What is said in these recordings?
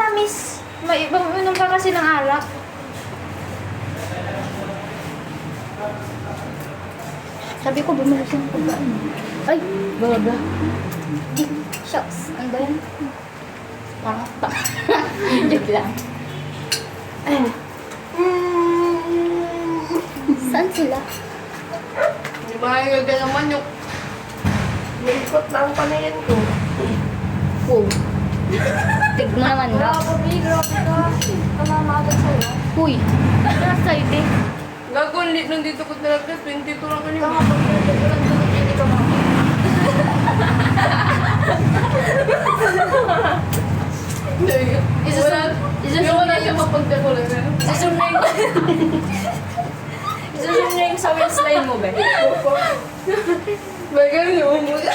matamis. May uminom ka kasi ng alak. Sabi ko, bumalik siya ng pagkain. Ay, baga. Shucks, ano ba yan? Parang pa. Joke lang. Saan sila? Di ba yung gagawin naman yung malikot na ang panayan ko. Oh. Tig mo naman na. Grabe ka. Kamamagat sa'yo. Uy, nasa ide. Gago, nandito ko talaga. 22 lang kanina. Hindi ka mama. Yung wala siya mapagdakulan. Isusum na yung sa waistline mo, be. Bagay yung umuga.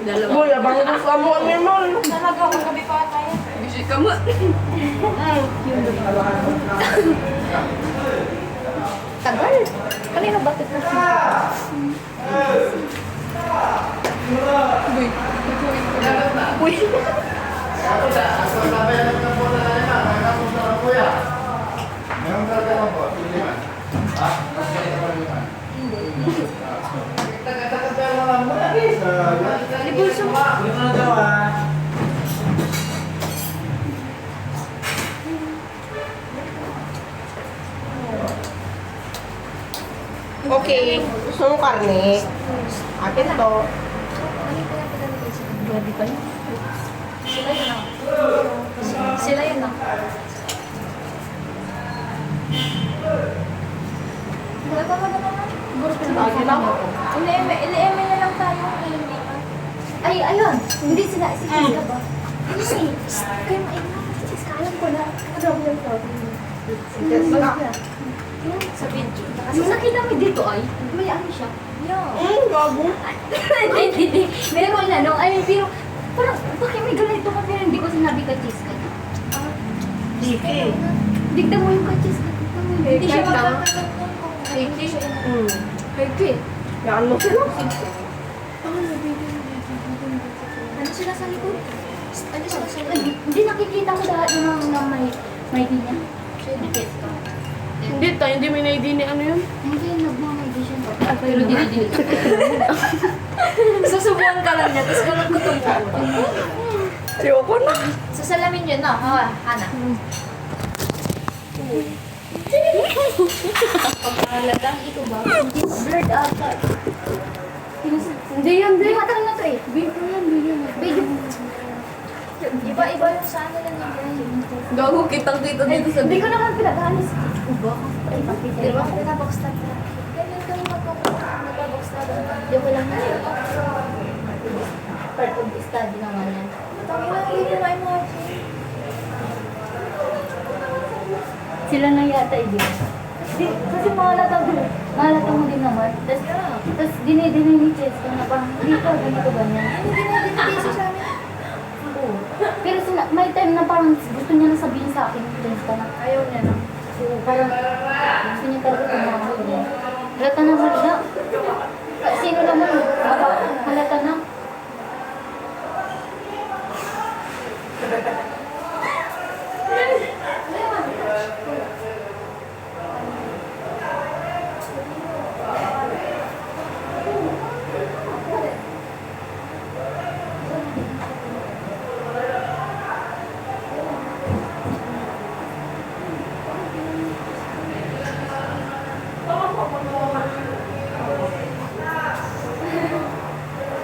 Dalawa. Mula, bang gusto mo kami mo. Talaga, magabi pa tayo. Bisi ka mo. Tagal. Kanina bakit na siya? Uy. Uy. Libulso mo. Okay. Gusto mo karne? Akin to. Grabe pa yun. Sila yun ah. Sila yun ah. Wala pa naman. Akin ako. Ile-eme na lang tayo. Ay, ayun. Hindi sila. Si Kiska ba? Ano si? Kayo maingay. Si Kiska. Alam ko na. Grabe yung problem. Si Kiska. Yan, sa video. Kasi nakita mo dito ay, may ano siya. Yeah. Gago. Hindi. Meron na, no? I mean, pero, parang, bakit may ganito ka pero hindi ko sinabi ka Kiska? Diki. Digda mo yung ka Kiska. Hindi siya Kahit lang. magtatanong kung Diki. Pwede. Yan mo sila. Ano sila sa likod? Ano sila sa likod? Hindi nakikita ko lahat ng may di niya. Kiska. Hindi tayo, hindi may na-ID ni ano yun. Hindi, nagmamay siya. Pero dinidili. Susubuan ka lang niya, tapos walang kutumbuan. Ayoko na. Sasalamin yun, no? Hana. Pagkalagang ito ba? Hindi, blurred ata. Hindi yan, hindi. Matagal na to eh. Video yan, video. Iba-iba yung sa ano lang yung Gago, kitang-kita dito sa Hindi ko naman pinag-alis. Uba? Di ba? Nagbaboxtag na. Ganyan kami nagbaboxtag. Yung ko lang na. Part of the study naman yan. Tangin lang, hindi na imagine. Sila na yata yun. Kasi mahalata mo din naman. Tapos dinidinay ni Cheska na parang dito, ganito ganyan. Hindi dinidinay siya sa amin. Oo. Pero may time na parang gusto niya na sabihin sa akin, Cheska na ayaw niya na. So parang gusto niya talaga tumawag niya. Halata na halata. Sino naman? Halata na.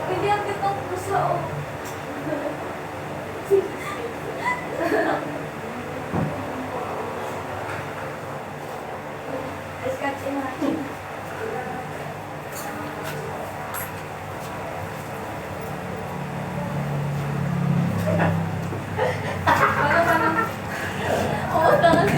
Hindi ang kitang puso. Scotch imagine. Oo, tangan.